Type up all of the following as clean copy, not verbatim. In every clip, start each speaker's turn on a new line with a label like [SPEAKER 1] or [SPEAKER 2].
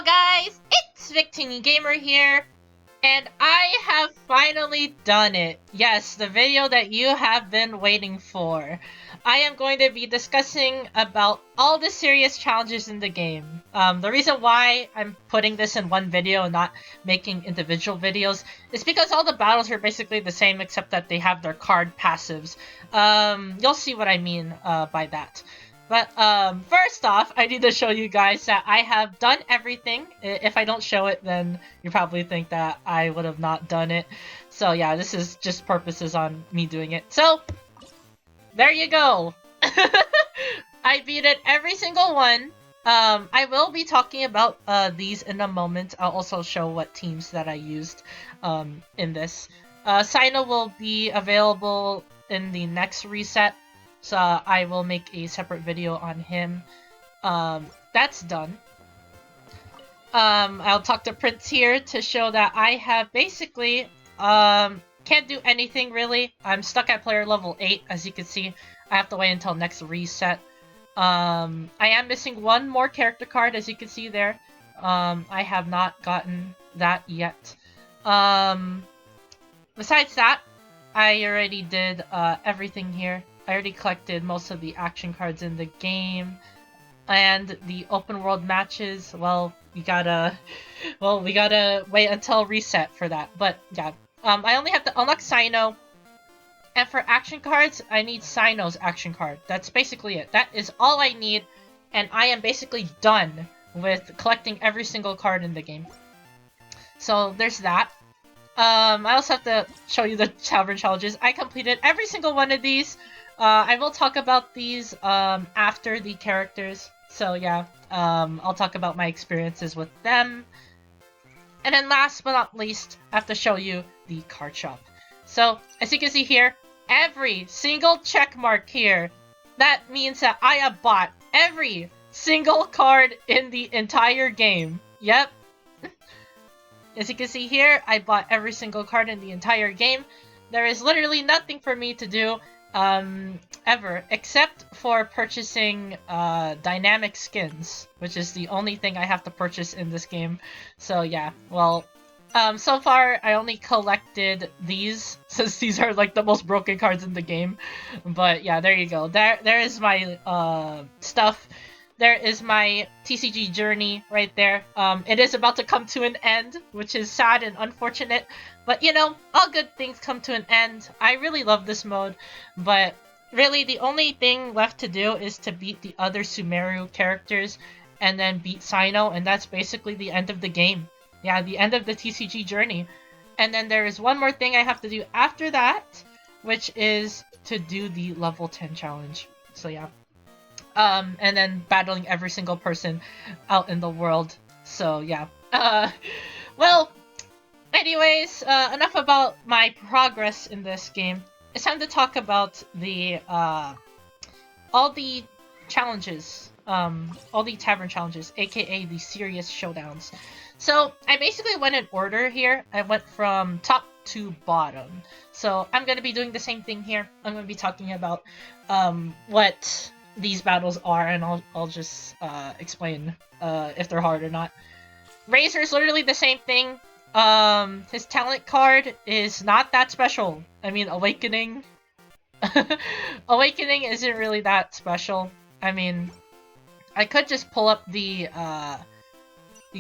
[SPEAKER 1] Hello guys, it's Victini Gamer here, and I have finally done it. Yes, the video that you have been waiting for. I am going to be discussing about all the serious challenges in the game. The reason why I'm putting this in one video and not making individual videos is because all the battles are basically the same except that they have their card passives. You'll see what I mean by that. But first off, I need to show you guys that I have done everything. If I don't show it, then you probably think that I would have not done it. So yeah, this is just purposes on me doing it. So, there you go! I beat it every single one. I will be talking about these in a moment. I'll also show what teams that I used in this. Cyno will be available in the next reset. So I will make a separate video on him. That's done. I'll talk to Prince here to show that I have basically can't do anything really. I'm stuck at player level 8, as you can see. I have to wait until next reset. I am missing one more character card, as you can see there. I have not gotten that yet. Besides that, I already did everything here. I already collected most of the action cards in the game, and the open world matches, well, we gotta wait until reset for that, but yeah. I only have to unlock Cyno, and for action cards, I need Cyno's action card. That's basically it. That is all I need, and I am basically done with collecting every single card in the game. So there's that. I also have to show you the tavern challenges. I completed every single one of these. I will talk about these after the characters, so yeah, I'll talk about my experiences with them. And then last but not least, I have to show you the card shop. So, as you can see here, every single check mark here, that means that I have bought every single card in the entire game. Yep. As you can see here, I bought every single card in the entire game. There is literally nothing for me to do ever, except for purchasing dynamic skins, which is the only thing I have to purchase in this game. So yeah, well, so far I only collected these, since these are like the most broken cards in the game. But yeah, there you go. There is my stuff. There is my TCG journey right there. It is about to come to an end, which is sad and unfortunate. But, you know, all good things come to an end. I really love this mode. But really, the only thing left to do is to beat the other Sumeru characters and then beat Cyno. And that's basically the end of the game. Yeah, the end of the TCG journey. And then there is one more thing I have to do after that, which is to do the level 10 challenge. So yeah. And then battling every single person out in the world. So yeah. Well, anyways, enough about my progress in this game. It's time to talk about the all the challenges, all the tavern challenges, aka the Serious Showdowns. So I basically went in order here. I went from top to bottom. So I'm gonna be doing the same thing here. I'm gonna be talking about what these battles are, and I'll just explain if they're hard or not. Razor's literally the same thing. His talent card is not that special. I mean, Awakening. Awakening isn't really that special. I mean, I could just pull up the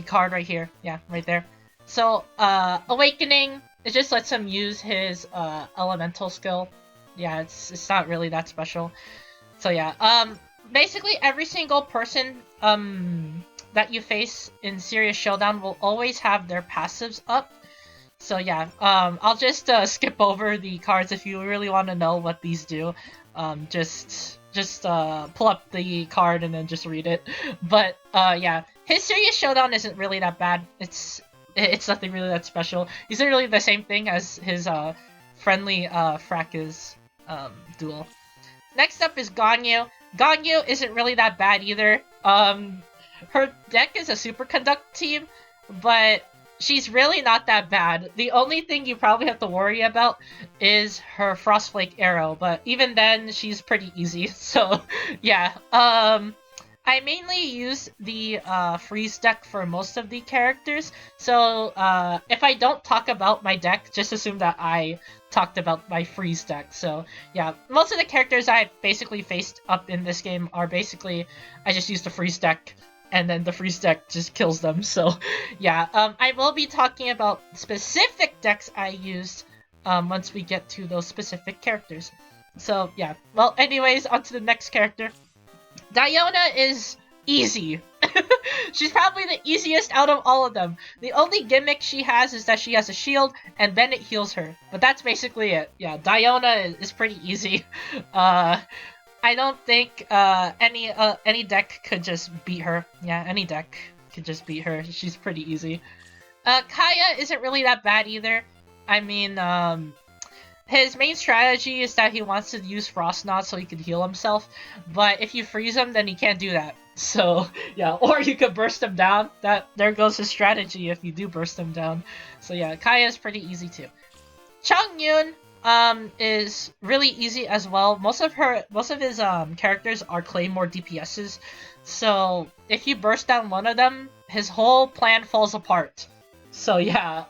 [SPEAKER 1] card right here. Yeah, right there. So, Awakening, it just lets him use his elemental skill. Yeah, it's not really that special. So yeah, basically every single person that you face in Serious Showdown will always have their passives up. So yeah, I'll just skip over the cards if you really want to know what these do. Just pull up the card and then just read it. But yeah, his Serious Showdown isn't really that bad. It's nothing really that special. He's literally the same thing as his friendly Fracas duel. Next up is Ganyu. Ganyu isn't really that bad either. Her deck is a superconduct team, but she's really not that bad. The only thing you probably have to worry about is her Frostflake arrow, but even then, she's pretty easy. So, yeah. I I mainly use the freeze deck for most of the characters, so if I don't talk about my deck, just assume that I talked about my freeze deck. So yeah, most of the characters I basically faced up in this game are basically, I just use the freeze deck, and then the freeze deck just kills them. So yeah, I will be talking about specific decks I used once we get to those specific characters. So yeah, well anyways, on to the next character. Diona is easy. She's probably the easiest out of all of them. The only gimmick she has is that she has a shield, and then it heals her. But that's basically it. Yeah, Diona is pretty easy. I don't think any deck could just beat her. Yeah, any deck could just beat her. She's pretty easy. Kaya isn't really that bad either. I mean, his main strategy is that he wants to use Frost Knot so he can heal himself, but if you freeze him, then he can't do that. So, yeah, or you could burst him down. There goes his strategy if you do burst him down. So yeah, Kaya is pretty easy too. Chongyun is really easy as well. Most of his characters are Claymore DPSs, so if you burst down one of them, his whole plan falls apart. So yeah,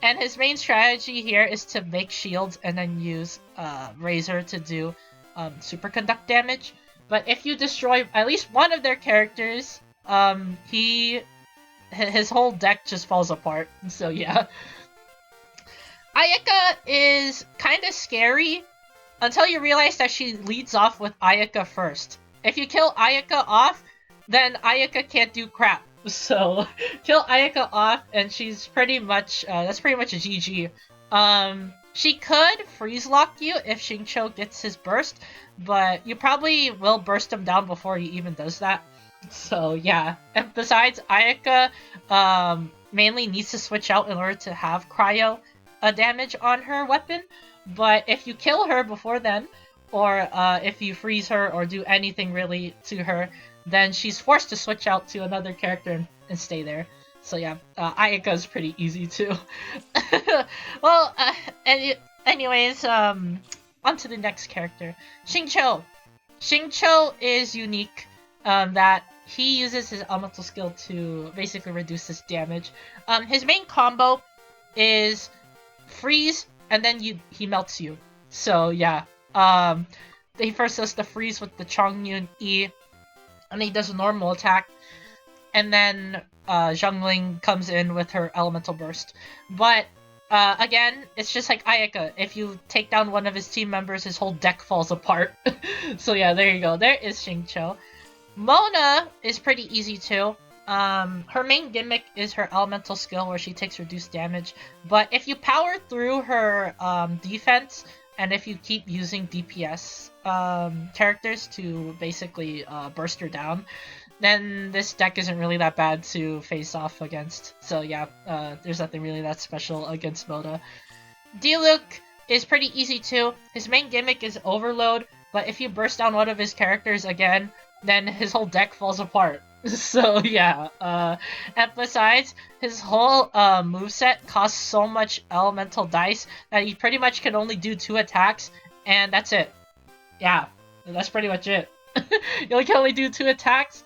[SPEAKER 1] and his main strategy here is to make shields and then use Razor to do superconduct damage. But if you destroy at least one of their characters, his whole deck just falls apart. So yeah. Ayaka is kind of scary until you realize that she leads off with Ayaka first. If you kill Ayaka off, then Ayaka can't do crap. So kill Ayaka off, and she's pretty much that's pretty much a GG. She could freeze lock you if Xingqiu gets his burst, but you probably will burst him down before he even does that. So yeah. And besides, Ayaka mainly needs to switch out in order to have cryo damage on her weapon. But if you kill her before then, or if you freeze her or do anything really to her, then she's forced to switch out to another character and stay there. So yeah, Ayaka is pretty easy too. Well, anyways, on to the next character, Xingqiu. Xingqiu is unique, that he uses his elemental skill to basically reduce his damage. His main combo is freeze, and then he melts you. So yeah, he first does the freeze with the Chongyun E, and he does a normal attack, and then Zhongling comes in with her elemental burst. But again, it's just like Ayaka. If you take down one of his team members, his whole deck falls apart. So yeah, there you go. There is Xingqiu. Mona is pretty easy too. Her main gimmick is her elemental skill where she takes reduced damage. But if you power through her defense, and if you keep using DPS characters to basically burst her down, then this deck isn't really that bad to face off against. So yeah, there's nothing really that special against Mona. Diluc is pretty easy too. His main gimmick is Overload, but if you burst down one of his characters again, then his whole deck falls apart. So yeah, and besides, his whole moveset costs so much elemental dice that he pretty much can only do 2 attacks, and that's it. Yeah, that's pretty much it. You can only do 2 attacks,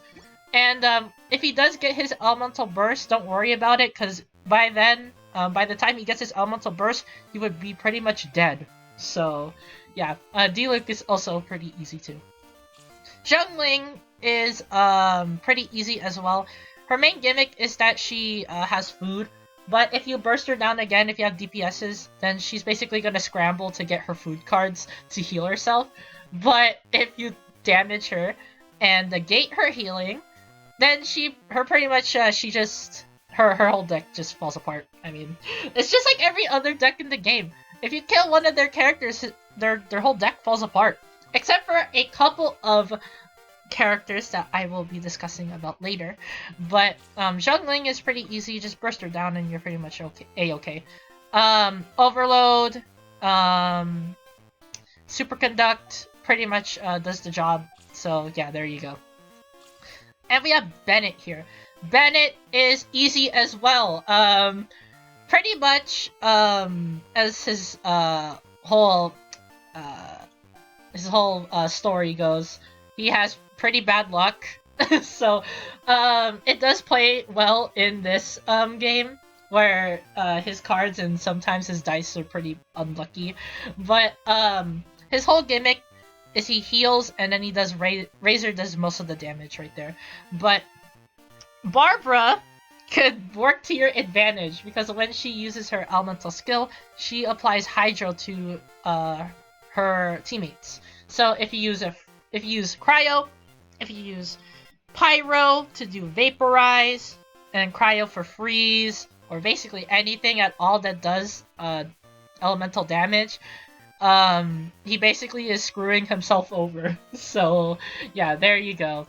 [SPEAKER 1] and if he does get his elemental burst, don't worry about it, because by then, by the time he gets his elemental burst, he would be pretty much dead. So yeah, Diluc is also pretty easy too. Zhongling is pretty easy as well. Her main gimmick is that she has food, but if you burst her down again, if you have DPSs, then she's basically gonna scramble to get her food cards to heal herself. But if you damage her and negate her healing, then her whole deck just falls apart. I mean, it's just like every other deck in the game. If you kill one of their characters, their whole deck falls apart. Except for a couple of characters that I will be discussing about later. But Zhongling is pretty easy, just burst her down and you're pretty much okay. Overload, Superconduct pretty much does the job. So yeah, there you go. And we have Bennett here. Bennett is easy as well. Pretty much as his whole story goes, he has pretty bad luck. So it does play well in this game where his cards and sometimes his dice are pretty unlucky. But his whole gimmick is he heals and then he does Razor does most of the damage right there. But Barbara could work to your advantage because when she uses her elemental skill, she applies Hydro to her teammates. So if you use Cryo, if you use Pyro to do Vaporize, and Cryo for Freeze, or basically anything at all that does elemental damage, he basically is screwing himself over. So yeah, there you go.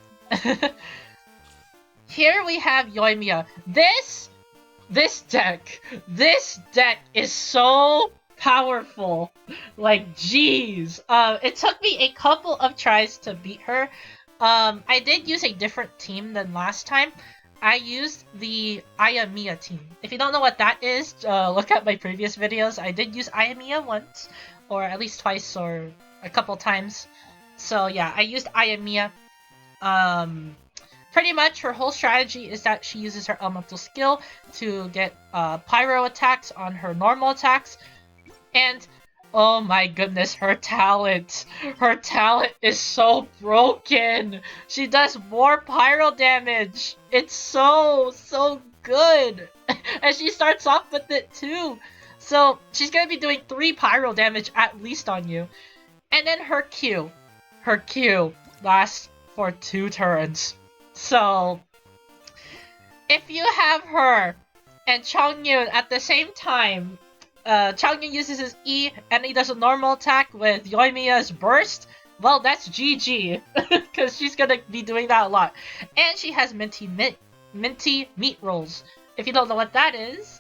[SPEAKER 1] Here we have Yoimiya. This deck is so powerful. Like, jeez. It took me a couple of tries to beat her. I did use a different team than last time. I used the Ayamiya team. If you don't know what that is, look at my previous videos. I did use Ayamiya once, or at least twice, or a couple times. So yeah, I used Ayamiya. Pretty much her whole strategy is that she uses her elemental skill to get pyro attacks on her normal attacks. And oh my goodness, her talent is so broken. She does more pyro damage. It's so good. And she starts off with it too. So she's gonna be doing 3 pyro damage at least on you. And then her Q lasts for 2 turns. So if you have her and Chongyun at the same time, Chongyun uses his E and he does a normal attack with Yoimiya's burst, well, that's GG, because she's gonna be doing that a lot. And she has minty meat rolls. If you don't know what that is,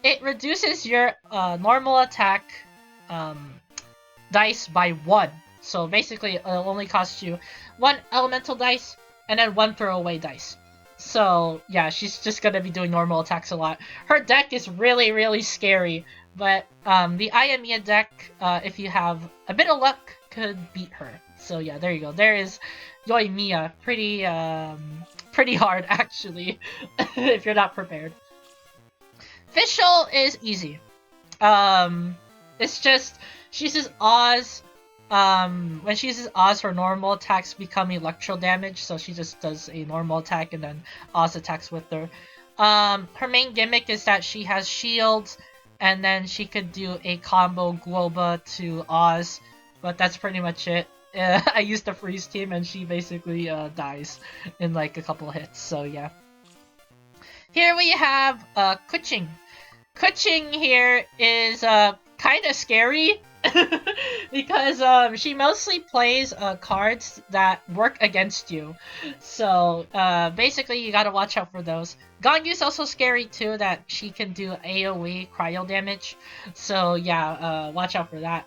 [SPEAKER 1] it reduces your normal attack dice by 1. So basically, it'll only cost you 1 elemental dice and then 1 throwaway dice. So yeah, she's just gonna be doing normal attacks a lot. Her deck is really scary, but the Ayamiya deck, if you have a bit of luck, could beat her. So yeah, there you go. There is Yoimiya. Pretty hard actually, if you're not prepared. Fischl is easy. It's just she uses Oz. When she uses Oz, her normal attacks become electro damage, so she just does a normal attack and then Oz attacks with her. Her main gimmick is that she has shields, and then she could do a combo Globa to Oz, but that's pretty much it. I used the freeze team and she basically dies in like a couple hits, so yeah. Here we have Kuching. Kuching here is kind of scary. Because she mostly plays cards that work against you. So basically you gotta watch out for those. Gonyu's also scary too, that she can do AoE cryo damage. So yeah, watch out for that.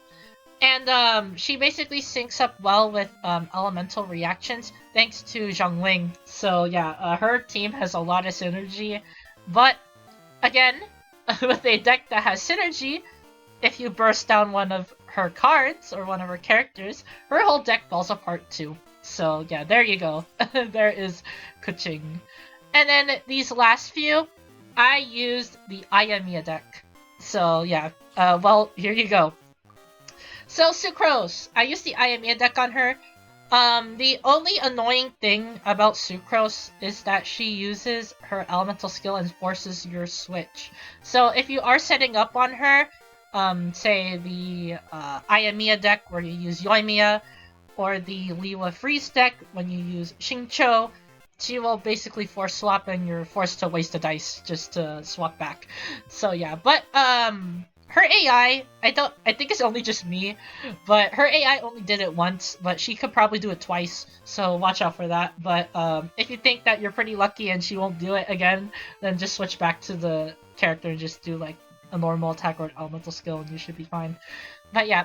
[SPEAKER 1] And she basically syncs up well with elemental reactions thanks to Zhongling. So yeah, her team has a lot of synergy. But again, with a deck that has synergy, if you burst down one of her cards or one of her characters, her whole deck falls apart too. So yeah, there you go. There is Kuching. And then these last few, I used the Ayamiya deck. So yeah, well, here you go. So Sucrose, I used the Ayamiya deck on her. The only annoying thing about Sucrose is that she uses her elemental skill and forces your switch. So if you are setting up on her, say the Ayamiya deck where you use Yoimiya, or the Liwa Freeze deck when you use Xingqiu, she will basically force swap and you're forced to waste a dice just to swap back. So yeah, but her AI, I think it's only just me, but her AI only did it once, but she could probably do it twice, so watch out for that. But if you think that you're pretty lucky and she won't do it again, then just switch back to the character and just do like a normal attack or an elemental skill and you should be fine. But yeah,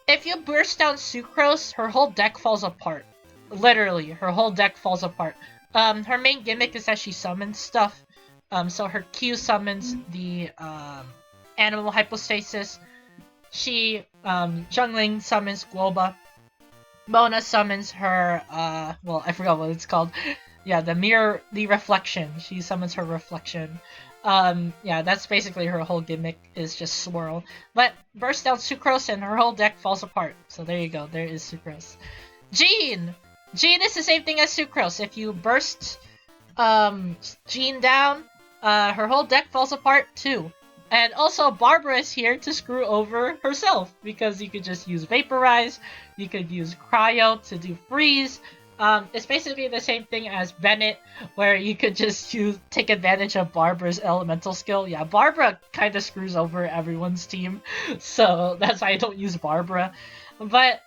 [SPEAKER 1] if you burst down Sucrose, her whole deck falls apart. Literally, her whole deck falls apart. Her main gimmick is that she summons stuff. So her Q summons the animal hypostasis. She Zhongling summons Globa. Mona summons her, well, I forgot what it's called. Yeah, the reflection. She summons her reflection. Yeah, that's basically her whole gimmick, is just swirl. But burst down Sucrose and her whole deck falls apart. So there you go, there is Sucrose. Jean! Jean is the same thing as Sucrose. If you burst, Jean down, her whole deck falls apart too. And also, Barbara is here to screw over herself, because you could just use Vaporize, you could use Cryo to do Freeze. It's basically the same thing as Bennett, where you could just take advantage of Barbara's elemental skill. Yeah, Barbara kind of screws over everyone's team, so that's why I don't use Barbara. But,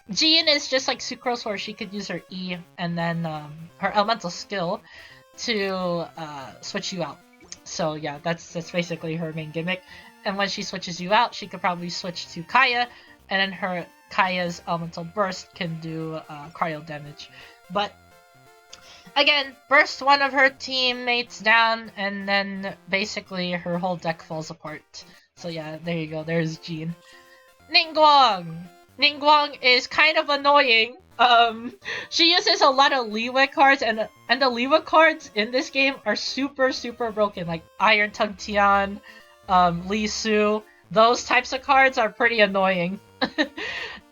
[SPEAKER 1] Jean is just like Sucrose, where she could use her E and then her elemental skill to switch you out. So yeah, that's basically her main gimmick. And when she switches you out, she could probably switch to Kaya, and then her Kaya's elemental burst can do cryo damage. But again, burst one of her teammates down, and then basically her whole deck falls apart. So yeah, there you go. There's Jean. Ningguang! Ningguang is kind of annoying. She uses a lot of Leeway cards, and the Leeway cards in this game are super broken, like Iron Tongue Tian, Lee Su. Those types of cards are pretty annoying.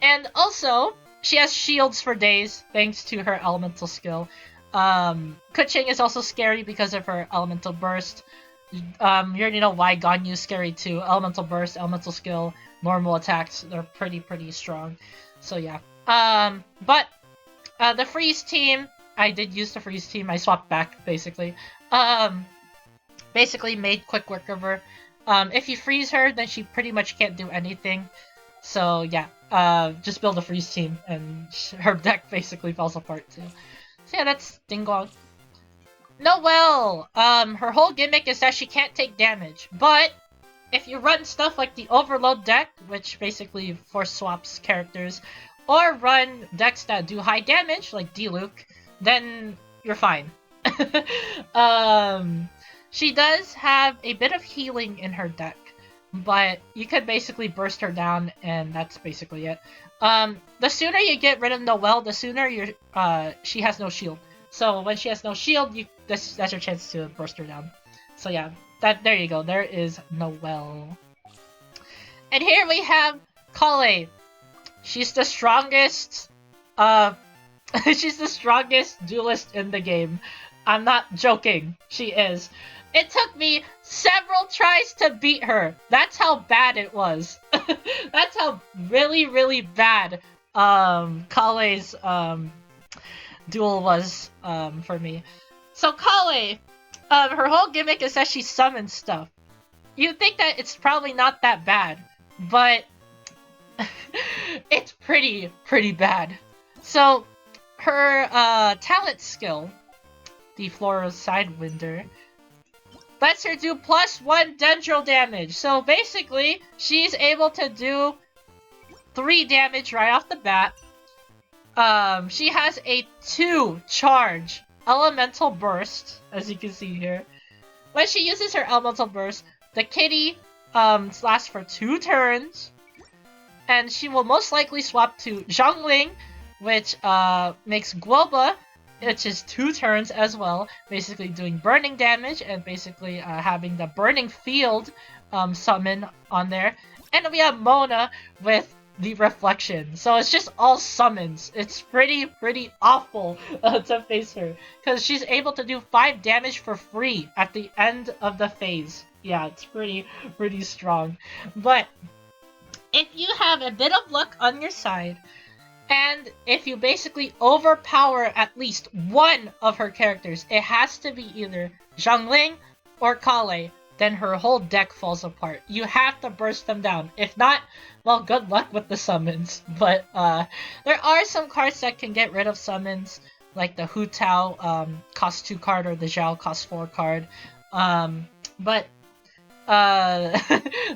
[SPEAKER 1] And also, she has shields for days thanks to her elemental skill. Kuching is also scary because of her elemental burst. You already know why Ganyu is scary too. Elemental burst, elemental skill, normal attacks, they're pretty strong. So yeah. But the freeze team, I did use the freeze team. I swapped back basically. Basically made quick work of her. If you freeze her, then she pretty much can't do anything. So yeah, just build a freeze team, and her deck basically falls apart too. So yeah, that's Dingguang. Noelle! Her whole gimmick is that she can't take damage, but if you run stuff like the Overload deck, which basically force swaps characters, or run decks that do high damage, like D-Luke, then you're fine. She does have a bit of healing in her deck, but you could basically burst her down, and that's basically it. The sooner you get rid of Noelle, the sooner she has no shield. So when she has no shield, that's your chance to burst her down. So yeah, there you go. There is Noelle. And here we have Kale. She's the strongest, she's the strongest duelist in the game. I'm not joking. She is. It took me several tries to beat her. That's how bad it was. That's how really bad, Kale's, duel was, for me. So Kale, her whole gimmick is that she summons stuff. You'd think that it's probably not that bad, but it's pretty bad. So her talent skill, the Floral Sidewinder, lets her do +1 Dendro damage. So basically, she's able to do 3 damage right off the bat. She has a 2 charge elemental burst, as you can see here. When she uses her elemental burst, the kitty lasts for 2 turns, and she will most likely swap to Zhongling, which makes Guoba, which is 2 turns as well, basically doing burning damage and basically having the burning field summon on there. And we have Mona with the reflection. So it's just all summons. It's pretty awful to face her, because she's able to do 5 damage for free at the end of the phase. Yeah, it's pretty strong. But if you have a bit of luck on your side, and if you basically overpower at least one of her characters, it has to be either Zhongling or Kale, then her whole deck falls apart. You have to burst them down. If not, well, good luck with the summons. But there are some cards that can get rid of summons, like the Hu Tao cost 2 card, or the Zhao cost 4 card. But no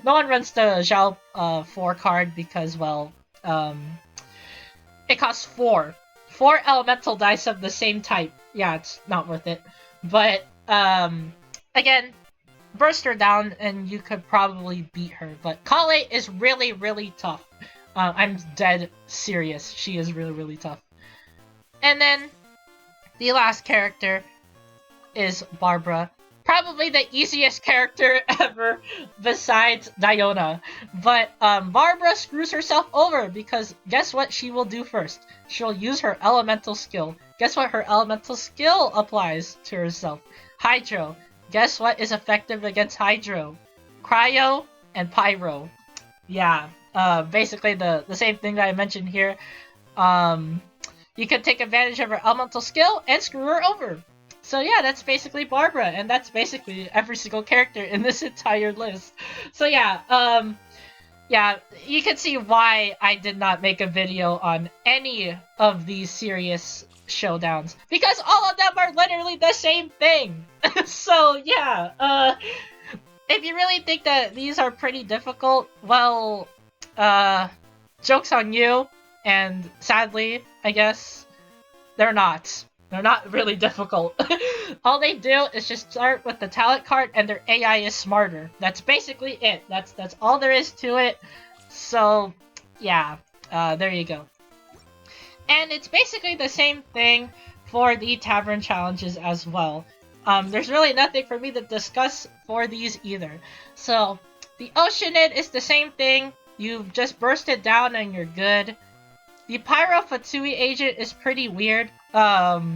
[SPEAKER 1] one runs the Zhao 4 card because, well, it costs 4 elemental dice of the same type. Yeah, it's not worth it. But again, burst her down and you could probably beat her. But Kale is really tough. I'm dead serious. She is really, really tough. And then the last character is Barbara. Probably the easiest character ever besides Diona. But Barbara screws herself over because guess what she will do first? She'll use her elemental skill. Guess what her elemental skill applies to herself? Hydro. Guess what is effective against Hydro? Cryo and Pyro. Yeah, basically the same thing that I mentioned here. You can take advantage of her elemental skill and screw her over. So yeah, that's basically Barbara, and that's basically every single character in this entire list. So yeah, yeah, you can see why I did not make a video on any of these serious showdowns. Because all of them are literally the same thing! So yeah, if you really think that these are pretty difficult, well, joke's on you, and sadly, I guess, they're not. They're not really difficult. All they do is just start with the talent card and their AI is smarter. That's basically it. That's all there is to it. So, yeah, there you go. And it's basically the same thing for the Tavern Challenges as well. There's really nothing for me to discuss for these either. So, the Oceanid is the same thing. You just burst it down and you're good. The Pyro Fatsui agent is pretty weird,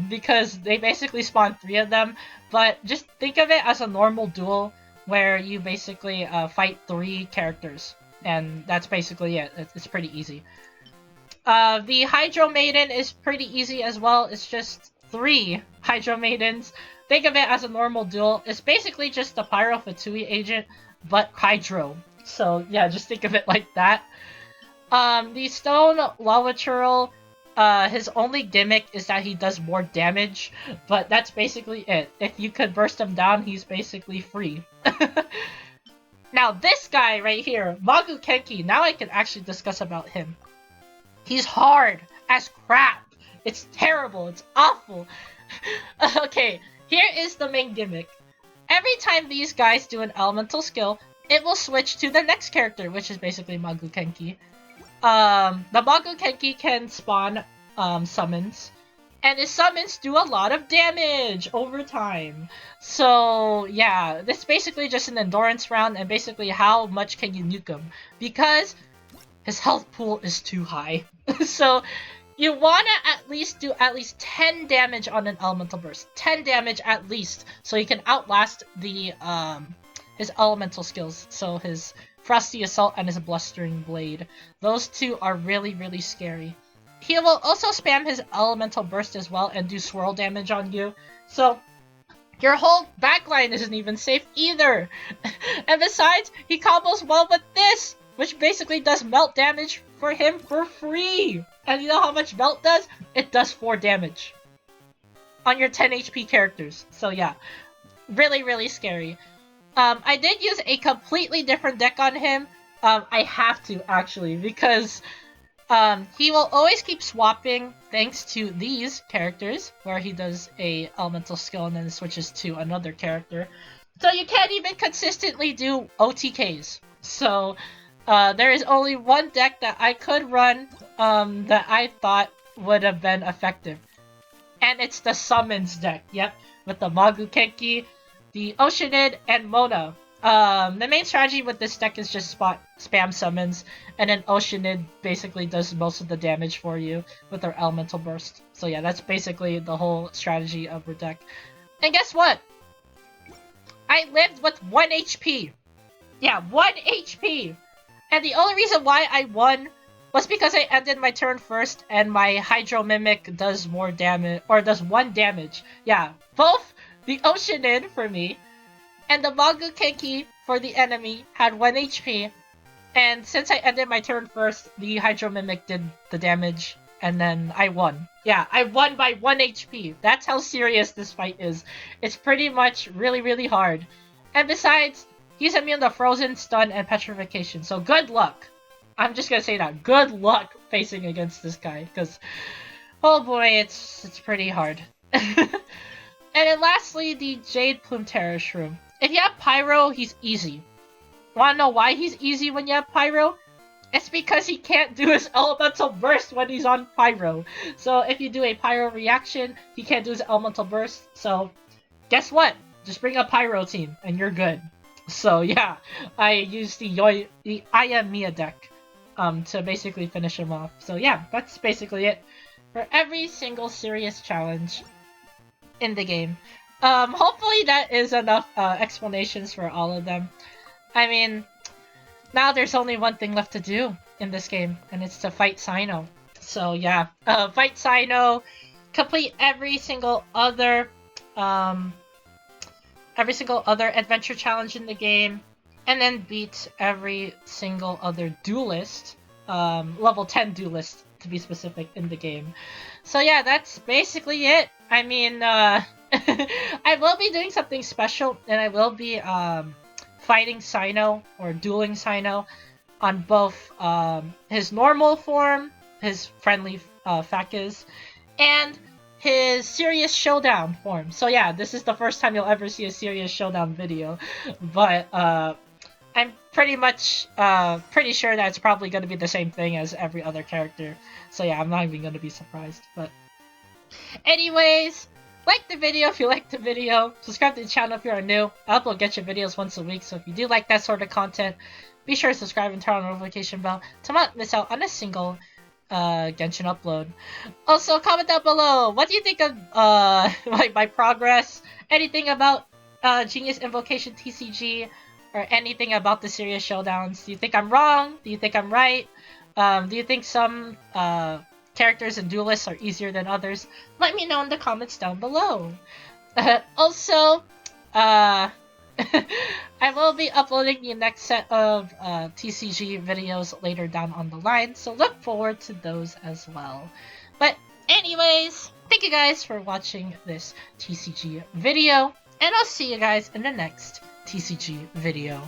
[SPEAKER 1] because they basically spawn 3 of them, but just think of it as a normal duel where you basically fight 3 characters, and that's basically it. It's pretty easy. The Hydro Maiden is pretty easy as well. It's just 3 Hydro Maidens. Think of it as a normal duel. It's basically just the Pyro Fatsui agent, but Hydro. So yeah, just think of it like that. The Stone Lava Churl, his only gimmick is that he does more damage, but that's basically it. If you could burst him down, he's basically free. Now this guy right here, Magu Kenki, now I can actually discuss about him. He's hard as crap. It's terrible. It's awful. Okay, here is the main gimmick. Every time these guys do an elemental skill, it will switch to the next character, which is basically Magu Kenki. The Magu Kenki can spawn summons, and his summons do a lot of damage over time. So yeah, this is basically just an endurance round, and basically how much can you nuke him, because his health pool is too high. So you wanna at least do at least 10 damage on an elemental burst. 10 damage at least, so you can outlast the his elemental skills. So his Frosty Assault and his Blustering Blade. Those 2 are really, really scary. He will also spam his elemental burst as well and do swirl damage on you. So your whole backline isn't even safe either. And besides, he combos well with this, which basically does melt damage for him for free. And you know how much melt does? It does 4 damage on your 10 HP characters. So yeah, really, really scary. I did use a completely different deck on him. I have to, actually, because he will always keep swapping thanks to these characters, where he does a elemental skill and then switches to another character. So you can't even consistently do OTKs. So there is only one deck that I could run that I thought would have been effective. And it's the Summons deck, yep, with the Magu Kenki, the Oceanid, and Mona. The main strategy with this deck is just spam summons, and then Oceanid basically does most of the damage for you with her Elemental Burst. So yeah, that's basically the whole strategy of her deck. And guess what? I lived with 1 HP! Yeah, 1 HP! And the only reason why I won was because I ended my turn first, and my Hydro Mimic does more damage, or does 1 damage. Yeah, both the Oceanid for me and the Magu Kenki for the enemy had 1 HP, and since I ended my turn first, the Hydro Mimic did the damage, and then I won. Yeah, I won by 1 HP. That's how serious this fight is. It's pretty much really, really hard. And besides, he's immune to Frozen, Stun, and Petrification, so good luck. I'm just gonna say that. Good luck facing against this guy, because, oh boy, it's pretty hard. And then lastly, the Jade Plume Terror Shroom. If you have Pyro, he's easy. Wanna know why he's easy when you have Pyro? It's because he can't do his elemental burst when he's on pyro. So if you do a pyro reaction, he can't do his elemental burst. So guess what? Just bring a pyro team and you're good. So yeah, I used the I Am Mia deck to basically finish him off. So yeah, that's basically it for every single serious challenge in the game. Hopefully that is enough explanations for all of them. I mean, now there's only one thing left to do in this game, and it's to fight Cyno. So yeah, fight Cyno, complete every single other adventure challenge in the game, and then beat every single other duelist, level 10 duelist to be specific, in the game. So yeah, that's basically it. I mean, I will be doing something special, and I will be fighting Cyno, or dueling Cyno, on both his normal form, his friendly Fakis, and his Serious Showdown form. So yeah, this is the first time you'll ever see a Serious Showdown video, but I'm pretty sure that it's probably going to be the same thing as every other character. So yeah, I'm not even going to be surprised. But anyways, like the video if you liked the video, subscribe to the channel if you are new. I upload Genshin videos once a week, so if you do like that sort of content, be sure to subscribe and turn on the notification bell to not miss out on a single Genshin upload. Also, comment down below, what do you think of my progress? Anything about Genius Invocation TCG? Or anything about the Serious Showdowns? Do you think I'm wrong? Do you think I'm right? Do you think some characters and duelists are easier than others? Let me know in the comments down below. Also, I will be uploading the next set of TCG videos later down on the line, so look forward to those as well. But anyways, thank you guys for watching this TCG video, and I'll see you guys in the next TCG video.